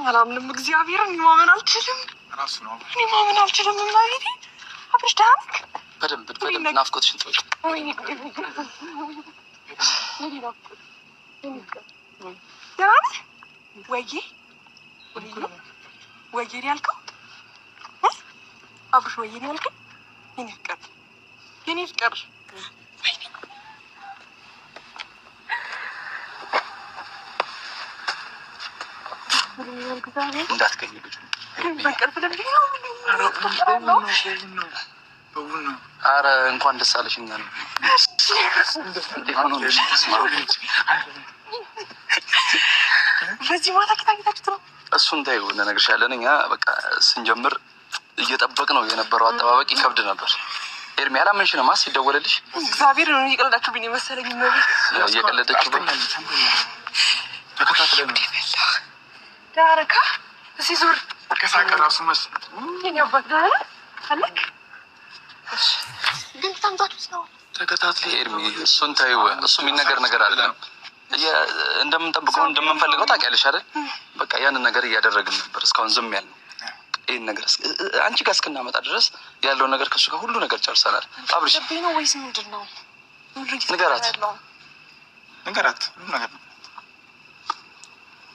አላምንም። እግዚአብሔርን ማመን አልችልም። ራሱ ነው እኔ ማመን አልችልም። ማለቴ አብርሽ ደህና ነህ? በደንብ ናፍቆትሽን ተወኝ። ደህና ነህ? ወይዬ ነው ያልከው? አብርሽ ወይዬ ነው ያልከው? የኔ ፍቅር እንዳትገኝ ልጁ ኧረ እንኳን ደስ አለሽ። እኛ ነው በዚህ ማታ ጌታችሁ ነው። እሱን ተይው እንነግርሻለን። እኛ በቃ ስንጀምር እየጠበቅ ነው የነበረው አጠባበቅ ይከብድ ነበር። ኤርሚ አላመንሽንም? ሲደወልልሽ እግዚአብሔር ነው እየቀለዳችሁብኝ የመሰለኝ ነው። እየቀለደችብኝ ተከታትለን ዳረካ እዚህ ዞር ከሳቀ ራሱ መስ የኛባት ዳረ አለክ ግን ታምጣቱስ ነው ተከታትለ ኤርሚ እሱን ተይው። እሱ የሚነገር ነገር አይደለም። እንደምንጠብቀው እንደምንፈልገው ታውቂያለሽ አይደል? በቃ ያንን ነገር እያደረግን ነበር እስካሁን ዝም ያልነው። ይሄን ነገር አንቺ ጋር እስክናመጣ ድረስ ያለውን ነገር ከሱ ጋር ሁሉ ነገር ጨርሰናል። አብርሽ ነው ወይስ ምንድነው? ንገራት ነገር ነው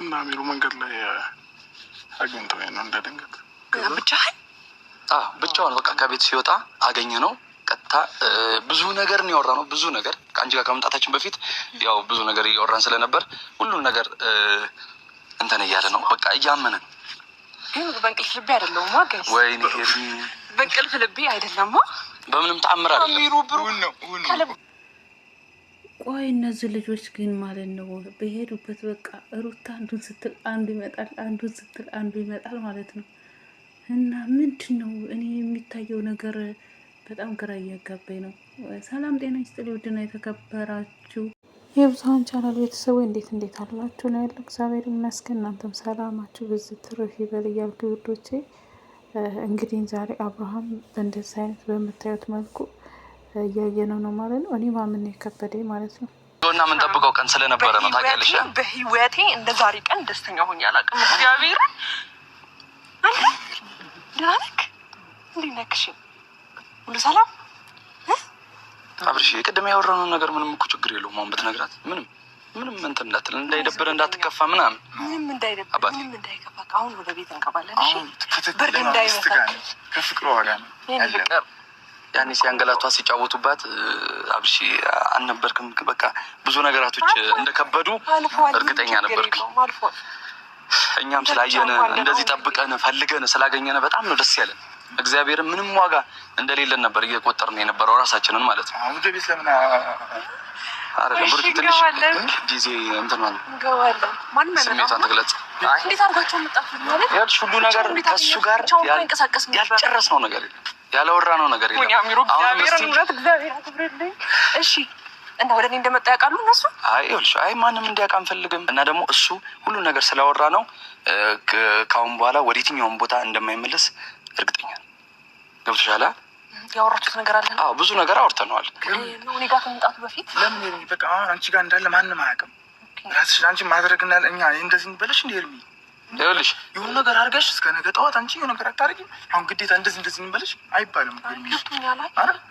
እና ሚሩ መንገድ ላይ አግኝተው ነው እንደደንገት ብቻውን በቃ ከቤት ሲወጣ አገኘ ነው። ቀጥታ ብዙ ነገር ነው ያወራነው። ብዙ ነገር ከአንቺ ጋር ከመምጣታችን በፊት ያው ብዙ ነገር እያወራን ስለነበር ሁሉን ነገር እንትን እያለ ነው በቃ እያመነን። ግን በእንቅልፍ ልቤ አይደለም ማገስ ወይኔ ኤርሚ በእንቅልፍ ልቤ አይደለም በምንም ተአምር አይደለም። ሚሩ ብሩ ቆይ እነዚህ ልጆች ግን ማለት ነው በሄዱበት በቃ ሩታ አንዱን ስትል አንዱ ይመጣል፣ አንዱን ስትል አንዱ ይመጣል ማለት ነው። እና ምንድን ነው እኔ የሚታየው ነገር በጣም ግራ እያጋባኝ ነው። ሰላም ጤና ይስጥልኝ ውድና የተከበራችሁ የብዙኃን ቻናል ቤተሰቦች እንዴት አላችሁ ነው ያለው። እግዚአብሔር ይመስገን። እናንተም ሰላማችሁ ብዝት ትርፍ ይበል እያልኩ ውዶቼ እንግዲህ ዛሬ አብርሃም በእንደዚህ አይነት በምታዩት መልኩ እያየነው ነው ማለት ነው። እኔ ማመን የከበደኝ ማለት ነው። እና ምን ጠብቀው ቀን ስለነበረ ነው ታውቂያለሽ። በህይወቴ እንደ ዛሬ ቀን ደስተኛ ሆኜ አላውቅም። እግዚአብሔር አንተ ደህና ነህ? እንዴት ነህ? ሁሉ ሰላም? አብርሽ ቅድም ያወራነው ነገር ምንም እኮ ችግር የለውም። አሁን ብትነግራት ምንም እንትን እንዳትል እንዳይደብር እንዳትከፋ ምናምን ምንም እንዳይከፋ አሁን ወደ ቤት እንገባለን። እሺ ብርድ እንዳይመታ ከፍቅሯ ጋር ነው ያለው። ያኔ ሲያንገላቷ ሲጫወቱባት አብርሽ አልነበርክም። በቃ ብዙ ነገራቶች እንደከበዱ እርግጠኛ ነበርኩ። እኛም ስላየን እንደዚህ ጠብቀን ፈልገን ስላገኘን በጣም ነው ደስ ያለን። እግዚአብሔር ምንም ዋጋ እንደሌለን ነበር እየቆጠርን የነበረው ራሳችንን ማለት ነው። ወደ ቤት ለምን አይደለም ብሩክ ትንሽ ጊዜ እንትን ማለት እንገባለን። ማን ማለት ስሜቷን ትግለጽ። እንዴት አድርጋችሁ መጣችሁ ማለት ያልሽ ሁሉ ነገር ከሱ ጋር ያልጨረስነው ነገር የለም፣ ያላወራነው ነገር የለም። እግዚአብሔር አክብርልኝ። እሺ እና ወደ እኔ እንደመጣ ያውቃሉ እነሱ? አይ ማንም እንዲያውቅ አንፈልግም። እና ደግሞ እሱ ሁሉ ነገር ስላወራ ነው ከአሁን በኋላ ወደ የትኛውም ቦታ እንደማይመለስ እርግጠኛ ነኝ። ገብቶሻል? ያወራችሁት ነገር አለ? አዎ ብዙ ነገር አውርተነዋል። እኔ ጋር ከመምጣቱ በፊት ለምን በቃ አንቺ ጋር እንዳለ ማንም አያውቅም። ራስሽ አንቺ ማድረግና እኛ እንደዚህ እንበለሽ እንደ ኤርሚ ይኸውልሽ የሆነ ነገር አድርገሽ እስከ ነገ ጠዋት አንቺ የሆነ ነገር አታደርጊም። አሁን ግዴታ እንደዚህ እንበለሽ አይባልም።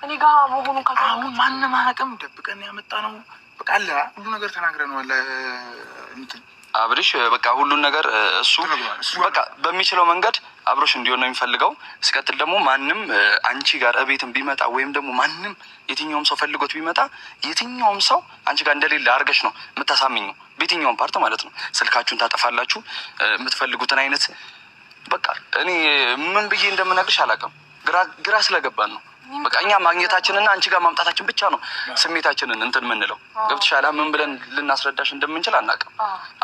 እኔ ጋር መሆኑን አሁን ማንም አያውቅም። ደብቀን ያመጣ ነው በቃ አለ ሁሉ ነገር ተናግረነዋል። እንትን አብርሽ በቃ ሁሉን ነገር እሱ በቃ በሚችለው መንገድ አብሮሽ እንዲሆን ነው የሚፈልገው። ሲቀጥል ደግሞ ማንም አንቺ ጋር እቤትም ቢመጣ ወይም ደግሞ ማንም የትኛውም ሰው ፈልጎት ቢመጣ የትኛውም ሰው አንቺ ጋር እንደሌለ አድርገሽ ነው የምታሳምኙ። በየትኛውም ፓርት ማለት ነው። ስልካችሁን ታጠፋላችሁ፣ የምትፈልጉትን አይነት በቃ እኔ ምን ብዬ እንደምነግርሽ አላውቅም። ግራ ስለገባን ነው በቃ እኛ ማግኘታችንና አንቺ ጋር ማምጣታችን ብቻ ነው ስሜታችንን እንትን የምንለው። ገብቶሻል? ምን ብለን ልናስረዳሽ እንደምንችል አናውቅም።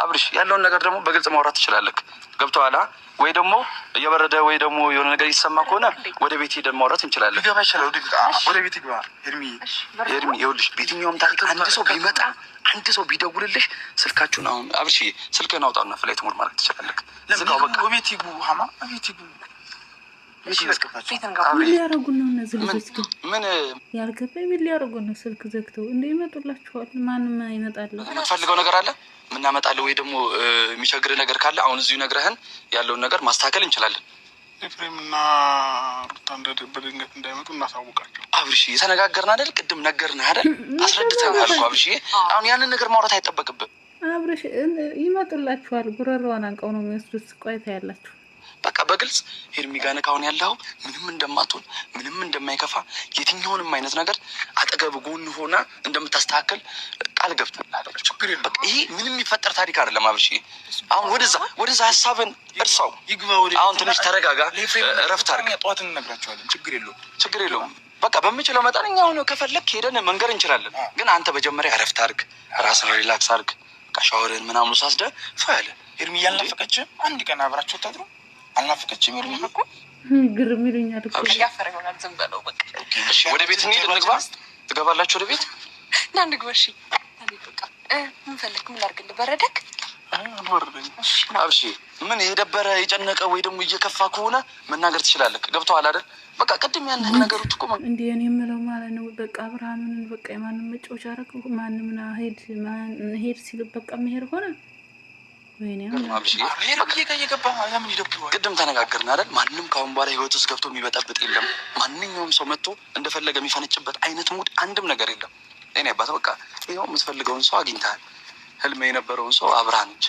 አብርሽ ያለውን ነገር ደግሞ በግልጽ ማውራት ትችላለህ። ገብቶሃል? ወይ ደግሞ እየበረደ ወይ ደግሞ የሆነ ነገር ይሰማ ከሆነ ወደ ቤት ሄደን ማውራት እንችላለን። ይገባ ይችላል። ወደ ቤት ይግባ። ኤርሚ ይኸውልሽ በየትኛውም ታሪክ አንድ ሰው ቢመጣ አንድ ሰው ቢደውልልሽ ስልካችሁን አሁን አብርሽ ስልክህን አውጣውና ፍላይት ሞድ ማድረግ ትችላለህ። ለምን በቃ ቤት ይግቡ። ሀማ ቤት ይግቡ። ምን ሊያረጉን ነው እነዚህ ልጆች ግን? ምን ያልገባኝ ምን ሊያረጉን ነው? ስልክ ዘግተው እንደ ይመጡላችኋል። ማንም አይመጣል። የምትፈልገው ነገር አለ ምናመጣለን፣ ወይ ደግሞ የሚቸግር ነገር ካለ አሁን እዚሁ ነግረህን ያለውን ነገር ማስተካከል እንችላለን። ኤፍሬምና ሩታ በድንገት እንዳይመጡ እናሳውቃቸው። አብርሽ የተነጋገርን አይደል? ቅድም ነገርን አይደል? አስረድተናል እኮ አብርሽ። አሁን ያንን ነገር ማውራት አይጠበቅብም። አብርሽ ይመጡላችኋል። ጉረሯን አንቀው ነው የሚወስዱት። ቆይታ ያላችሁ በቃ በግልጽ ሄርሚ ጋር ነህ አሁን ያለው ምንም እንደማትሆን ምንም እንደማይከፋ የትኛውንም አይነት ነገር አጠገብ ጎን ሆና እንደምታስተካከል ቃል ገብተናል። በቃ ይሄ ምንም የሚፈጠር ታሪክ አይደለም አብርሽ። አሁን ወደዛ ሀሳብን እርሳው። አሁን ትንሽ ተረጋጋ፣ እረፍት አድርግ። ጠዋት እንነግራቸዋለን። ችግር የለውም። በቃ በምችለው መጠን እኛ አሁን ከፈለክ ሄደን መንገር እንችላለን። ግን አንተ መጀመሪያ እረፍት አድርግ፣ ራስን ሪላክስ አድርግ። በቃ ሻወርን ምናምን ሳስደ ፈያለ ሄርሚ ያልናፈቀችም አንድ ቀን አብራቸው ታድሩ አልናፈቀችም። ሄርሚ እኮ ግርም ይሉኛል እኮ ያፈረ ይሆናል። ዝም በለው በቃ። ወደ ቤት እንሂድ፣ እንግባ። ትገባላችሁ ወደ ቤት እና እንግባ። እሺ በቃ ምን ፈልግ? ምን ላድርግልህ? በረደክ? አብሺ ምን የደበረ የጨነቀ ወይ ደግሞ እየከፋ ከሆነ መናገር ትችላለህ። ገብቶሃል አይደል? በቃ ቅድም ያንን ነገሮች እኮ እንዴ እኔ የምለው ማለት ነው። በቃ አብርሃምን በቃ የማንም መጫወቻ አደረገ። ማንም ሄድ ሲል በቃ መሄድ ሆነ። ወይኔ ቅድም ተነጋገርን አይደል? ማንም ከአሁን በኋላ ህይወት ውስጥ ገብቶ የሚበጠብጥ የለም። ማንኛውም ሰው መጥቶ እንደፈለገ የሚፈነጭበት አይነት ሙድ አንድም ነገር የለም። እኔ አባት በቃ ይኸው የምትፈልገውን ሰው አግኝተሃል። ህልም የነበረውን ሰው አብርሃነች።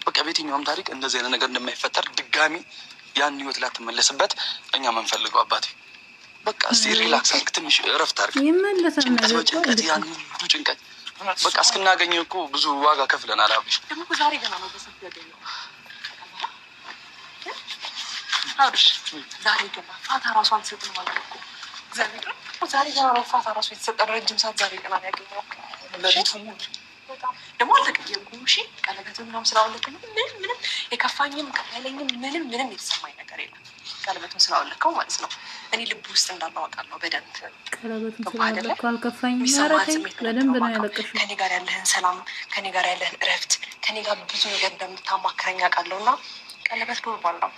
በቃ በየትኛውም ታሪክ እንደዚህ አይነት ነገር እንደማይፈጠር ድጋሚ ያን ህይወት ላትመለስበት እኛ የምንፈልገው አባቴ በቃ እስኪ ሪላክስ አድርግ፣ ትንሽ እረፍት አድርግ። ጭንቀት ያን ሁሉ ጭንቀት በቃ እስክናገኝ እኮ ብዙ ዋጋ ከፍለናል። አብሽ ደግሞ ዛሬ ገና ነው በሰፊ ያገኘው። አብሽ ዛሬ ገና ፋታ ራሷን ሰጥ ነው ማለት እኮ እግዚአብሔር ዛሬ ገና ነው ፋታ ራሷ የተሰጠ ረጅም ሰዓት ዛሬ ገና ነው ያገኘው። ለሊቱ ሙሉ ደግሞ አልተቀየምኩም። እሺ ቀለበት ምናምን ስላወለክ ምንም የከፋኝም ቀለለኝም ምንም የተሰማኝ ነገር የለም። ቀለበቱን ስላወለከው ማለት ነው እኔ ልብ ውስጥ እንዳለው አውቃለሁ በደንብ። ቀለበቱን ስላወለከው አልከፋኝም። በደንብ ነው ያለቀሽው። ከኔ ጋር ያለህን ሰላም፣ ከኔ ጋር ያለህን እረፍት፣ ከኔ ጋር ብዙ ነገር እንደምታማክረኝ አውቃለሁ እና ቀለበት ኖርማል ነው።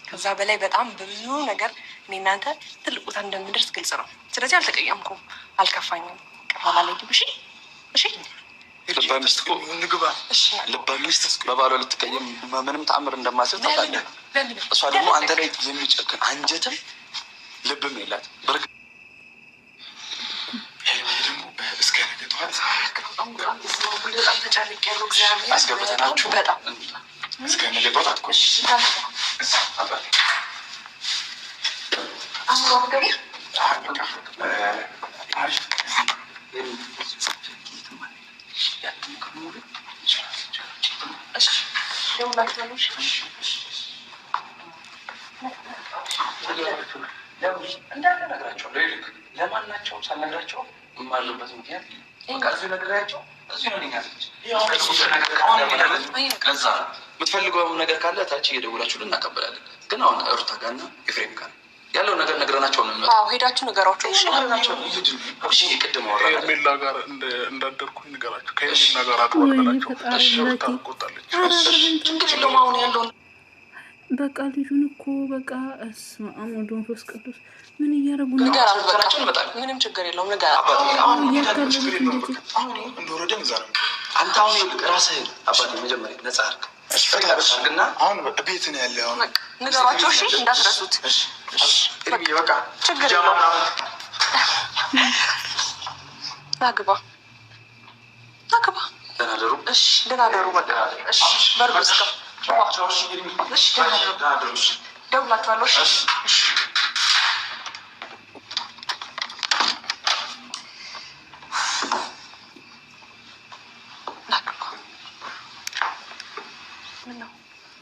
ከዛ በላይ በጣም ብዙ ነገር እኔ እናንተ ትልቅ ቦታ እንደምንደርስ ግልጽ ነው። ስለዚህ አልተቀየምኩም፣ አልከፋኝም። ቀላል አይደለም። እሺ ልባ ሚስት በባሏ ልትቀየም ምንም ተአምር እንደማስብ ታውቃለህ። እሷ ደግሞ አንተ ላይ የሚጨክን አንጀትም ልብም የላት። አስገብተናችሁ በጣም እስከ ነገ ጠዋት አትቆይ። ለማናቸውም ሳልነግራቸው የማሉበት ምክንያት እዚሁ ነግራቸው እዚሁ የምትፈልገው ነገር ካለ ታች እየደውላችሁ ልናቀበላለን። ግን አሁን ሩታ ጋርና ኤፍሬም ጋር ያለው ነገር ነግረናቸው ነው የሚመጣው። ሄዳችሁ ንገሯቸው። ቅድም ሜላ ጋር እንዳደርኩኝ ንገራቸው። ከሜላ ጋር አቅበላቸው ቆጣለች። አሁን ያለውን በቃ ልጁን እኮ በቃ እስመ አብ ወወልድ ወመንፈስ ቅዱስ ምን እያደረጉ ነው? ምንም ችግር የለውም። እንደወረደን ዛ አንተ አሁን ራስህን አባቴ መጀመሪያ ነጻ አድርግ። አሁን ቤት ነው ያለ። አሁን ንገሯቸው። እሺ እንዳትረሱት። በቃ ችግር የለውም። ናግባ ደህና ደሩ። እሺ ደህና ደሩ። በቃ እሺ በርዱ እስከ ደውላችኋለሁ። እሺ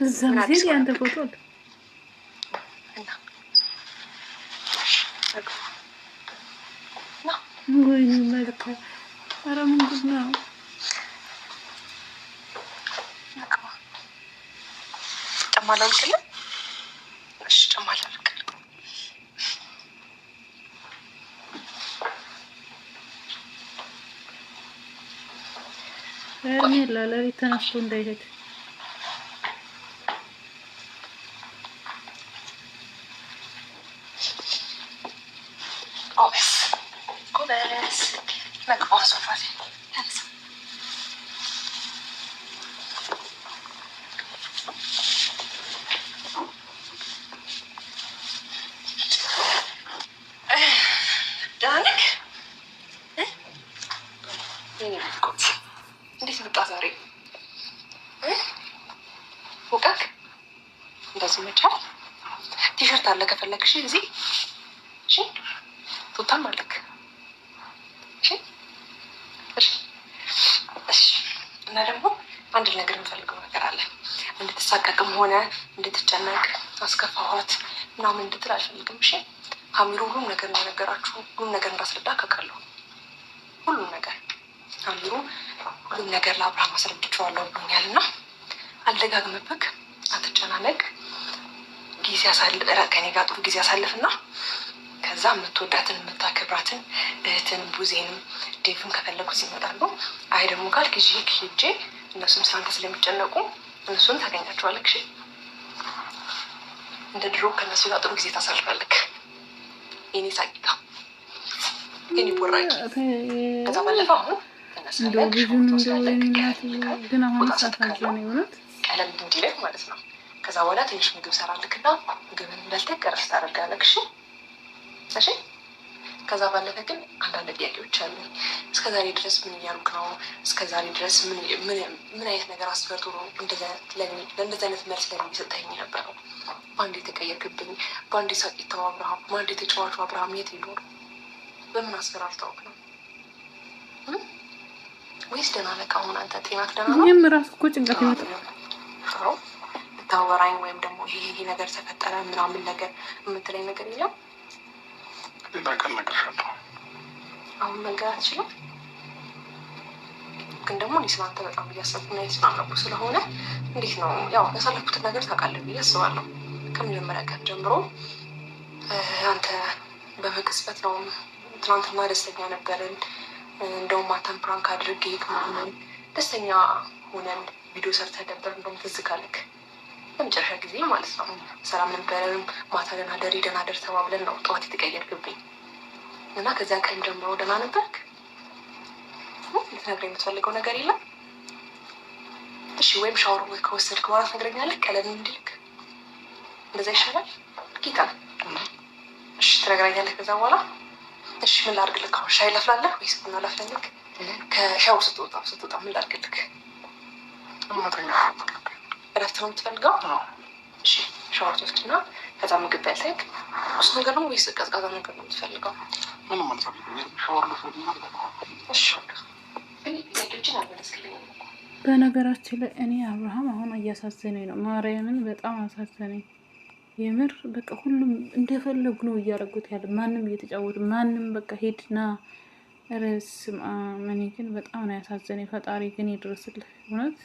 እዛ ጊዜ ያንተ ፎቶ አለ ወይ መልካ። ኧረ ምንድን ነው? ጨማላው ልክልህ? እሺ ጨማላው ልክልህ። ሄርሜላ ለሊት ተነስቶ እንዳይሄድ እንዴት መጣ ዛሬ? ሙቀቅ እንደዚህ መቻል ቲሸርት አለ ከፈለግሽ እዚህ እሺ፣ ቱታም አለክ እሺ፣ እሺ፣ እሺ። እና ደግሞ አንድ ነገር የምፈልገው ነገር አለ። እንድትሳቀቅም ሆነ እንድትጨነቅ አስከፋኋት ምናምን እንድትል አልፈልግም። እሺ፣ አሚሮ ሁሉም ነገር እንደነገራችሁ ሁሉም ነገር እንዳስረዳ ካውቃለሁ። ሁሉም ነገር አሚሮ ሁሉም ነገር ለአብርሃም አስረድቼዋለሁ ብሎኛል እና አልደጋግምብክ፣ አትጨናነቅ። ጊዜ ከኔ ጋር ጥሩ ጊዜ አሳልፍና ከዛ የምትወዳትን የምታከብራትን እህትን ቡዜንም ዴቭን ከፈለጉት ይመጣሉ። አይ ደግሞ ካል ጊዜ ሄጄ እነሱም ስላንተ ስለሚጨነቁ እነሱን ታገኛቸዋለክ። እሺ እንደ ድሮ ከእነሱ ጋር ጥሩ ጊዜ ታሳልፋለክ። የኔ ሳቂታ የኔ ቦራቂ። ከዛ ባለፈ አሁን ግን አሁን ሳታዘን የሆነት ቀለል እንዲልህ ማለት ነው። ከዛ በኋላ ትንሽ ምግብ ሰራልክና ምግብን በልተህ ቀረስ ታደርጋለህ። እሺ እሺ። ከዛ ባለፈ ግን አንዳንድ ጥያቄዎች አሉ። እስከ ዛሬ ድረስ ምን እያልኩ ነው? እስከ ዛሬ ድረስ ምን አይነት ነገር አስፈርቶ ነው ለእንደዚህ አይነት መልስ ለኔ የሰጠኝ ነበረው? በአንድ የተቀየርክብኝ፣ በአንድ ሳቂታው አብርሃም፣ በአንድ የተጫዋቹ አብርሃም የት ሄዶ ነው? በምን አስፈራርተውክ ነው? ወይስ ደህና ነህ? አሁን አንተ ጤናክ ደህና ነው? እኔም እራሱ እኮ ጭንቀት ይመጣል። ልታወራኝ ወይም ደግሞ ይሄ ነገር ተፈጠረ ምናምን ነገር የምትለኝ ነገር የለም? ሌላ ቀን እነግርሻለሁ። አሁን መንገር አትችልም። ግን ደግሞ እኔ ስለአንተ በጣም እያሰብኩና የተጨናነኩ ስለሆነ እንዴት ነው ያው ያሳለፍኩትን ነገር ታውቃለህ ብዬ አስባለሁ። ከመጀመሪያ ቀን ጀምሮ አንተ በመቅስበት ነው። ትናንትና ደስተኛ ነበርን። እንደውም ማታን ፕራንክ አድርጌ ምናምን ደስተኛ ሆነን ቪዲዮ ሰርተህ ነበር። እንደውም ትዝ ካለክ ለመጨረሻ ጊዜ ማለት ነው። ሰላም ነበረንም። ማታ ደህና ደር ተባብለን ነው ጠዋት የተቀየርክብኝ እና ከዚያ ቀን ጀምሮ ደህና ነበርክ። ልትነግረኝ የምትፈልገው ነገር የለም? እሺ፣ ወይም ሻወር ከወሰድክ በኋላ ትነግረኛለህ? ቀለል እንዲልክ እንደዛ ይሻላል ጌታ። እሺ ትነግረኛለህ ከዛ በኋላ። እሺ ምን ላድርግልክ? አሁን ሻይ ላፍላለህ ወይስ ቡና ላፍላለህ? ከሻወር ስትወጣ ምን ላድርግልክ? እረፍት ነው የምትፈልገው? እሺ ሻወር ትወስድና ከዛ ምግብ በልተህ ቁርስ ነገር ነው ወይስ ቀዝቃዛ ነገር ነው የምትፈልገው? ምንም አልፈልግም። ሻወር ልውሰድና እሺ ጥያቄዎችን አልመለስክልኝም። በነገራችን ላይ እኔ አብርሃም አሁን እያሳዘነኝ ነው። ማርያምን በጣም አሳዘነኝ። የምር በቃ ሁሉም እንደፈለጉ ነው እያደረጉት ያለ። ማንም እየተጫወቱ ማንም በቃ ሄድና ረስ እኔ ግን በጣም ነው ያሳዘነኝ። ፈጣሪ ግን ይድረስልህ እውነት።